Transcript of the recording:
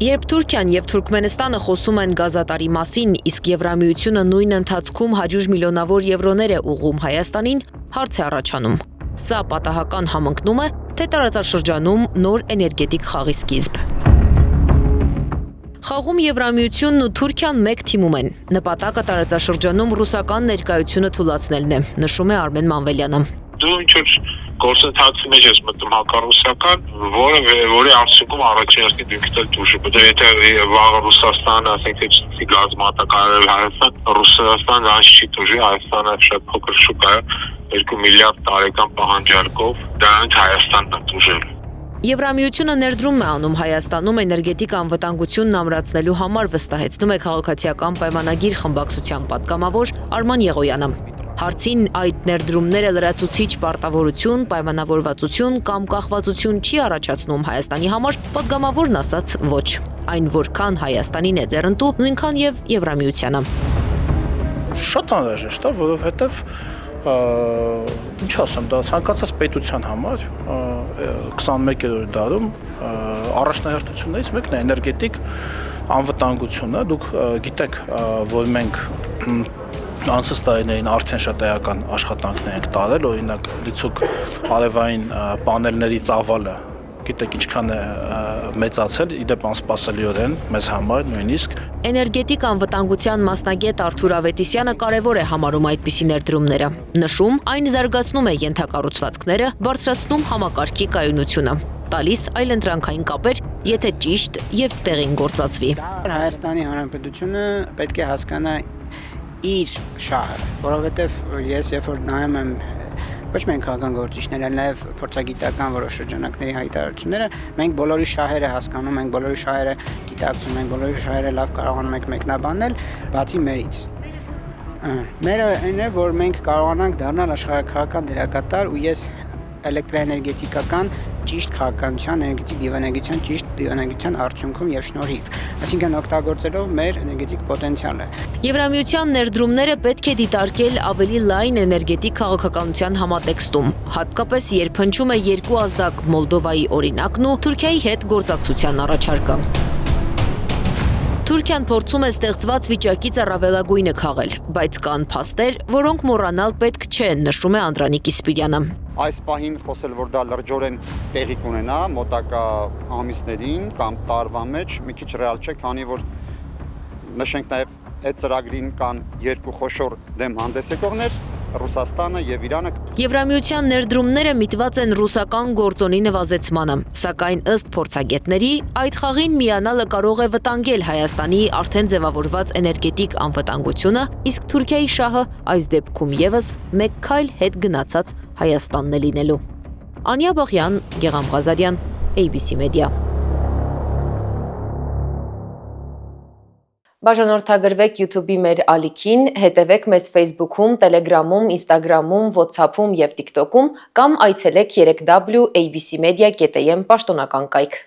Երբ Թուրքիան եւ Թուրքմենստանը խոսում են գազատարի մասին, իսկ Եվրամիությունը նույն ընթացքում հաջուժ միլիոնավոր եվրոներ է ուղղում Հայաստանին, հարց է առաջանում։ Սա պատահական համընկնում է, թե տարածաշրջանում նոր էներգետիկ խաղի սկիզբ։ Խաղում Եվրամիությունն ու Թուրքիան մեկ թիմում են։ Նպատակը տարածաշրջանում ռուսական ներկայությունը թուլացնելն է, նշում է Արմեն Մանվելյանը։ Դու ինչ-որ գործընթացի մեջ ես մտնում հակառուսական, որի արդյունքում առաջին դեպքից էլ դուրս է։ Բայց եթե վաղը Ռուսաստանը, ասենք թե գազ մատակարարել Հայաստան, Ռուսաստանը դրանից չի դժի, Հայաստանը շատ փոքր շուկա է, 2 միլիարդ տարեկան պահանջարկով, դրանից Հայաստանն է դժել։ Եվրամիությունը ներդրում է անում Հայաստանում էներգետիկ անվտանգությունն ամրացնելու համար, վստահեցնում է քաղաքացիական պայմանագիր խմբակցության պատգամավոր Արման Եղոյանը։ Հարցին այդ ներդրումները լրացուցիչ պարտավորություն, պայմանավորվածություն կամ կախվածություն չի առաջացնում Հայաստանի համար, պատգամավորն ասաց ոչ։ Այն որքան Հայաստանին է ձեռնտու, նույնքան եւ Եվրամիությանը։ Շատ անհրաժեշտ է, որովհետեւ ինչ ասեմ, դա ցանկացած պետության համար 21-րդ դարում առաջնահերթություններից մեկն է էներգետիկ անվտանգությունը։ Դուք գիտեք, որ մենք անցած տարիներին արդեն շատ էական աշխատանքներ ենք տարել, օրինակ լիցուկ արևային պանելների ծավալը գիտեք ինչքան է մեծացել, իդեպ անսպասելիորեն մեզ համար նույնիսկ։ Էներգետիկ անվտանգության մասնագետ Արթուր Ավետիսյանը կարևոր է համարում այդպիսի ներդրումները։ Նշում, այն զարգացնում է ենթակառուցվածքները, բարձրացնում համակարգի կայունությունը, տալիս այլընտրանքային կապեր, եթե ճիշտ եւ տեղին գործածվի։ Հայաստանի Հանրապետությունը պետք է հասկանա իր շահը, որովհետև ես երբ որ նայում եմ ոչ միայն քաղաքական գործիչներ, այլ նաև փորձագիտական որոշ շրջանակների հայտարարությունները, մենք բոլորի շահերը հասկանում ենք, բոլորի շահերը գիտակցում ենք, բոլորի շահերը լավ կարողանում ենք մեկնաբանել, բացի մերից։ Մերը այն է, որ մենք կարողանանք դառնալ աշխարհաքաղաքական դերակատար ու ես էլեկտրաէներգետիկական ճիշտ քաղաքականության, էներգետիկ դիվանագիտության ճիշտ դիվանագիտության արդյունքում եւ շնորհիվ, այսինքն օգտագործելով մեր էներգետիկ պոտենցիալը։ Եվրամիության ներդրումները պետք է դիտարկել ավելի լայն էներգետիկ քաղաքականության համատեքստում, հատկապես երբ հնչում է երկու ազդակ Մոլդովայի օրինակն ու Թուրքիայի հետ գործակցության առաջարկը։ Թուրքիան փորձում է ստեղծված վիճակից առավելագույնը քաղել, բայց կան փաստեր, որոնք մոռանալ պետք չէ, նշում է Անդրանիկ Իսպիրյանը։ Այս պահին խոսել, որ դա լրջորեն տեղի կունենա մոտակա ամիսներին կամ տարվա մեջ, մի քիչ ռեալ չէ, քանի որ նշենք նաև այդ ծրագրին կան երկու խոշոր դեմ հանդես եկողներ, Ռուսաստանը եւ Իրանը։ Եվրամիության ներդրումները միտված են ռուսական գործոնի նվազեցմանը, սակայն ըստ փորձագետների, այդ խաղին միանալը կարող է վտանգել Հայաստանի արդեն ձևավորված էներգետիկ անվտանգությունը, իսկ Թուրքիայի շահը այս դեպքում եւս մեկ քայլ հետ գնացած Հայաստանն է լինելու։ Անիա Բաղյան, Գեգամ Ղազարյան, ABC Media։ Բաժանորդագրվեք YouTube-ի մեր ալիքին, հետևեք մեզ Facebook-ում, Telegram-ում, Instagram-ում, WhatsApp-ում եւ TikTok-ում կամ այցելեք 3w abcmedia.am պաշտոնական կայք։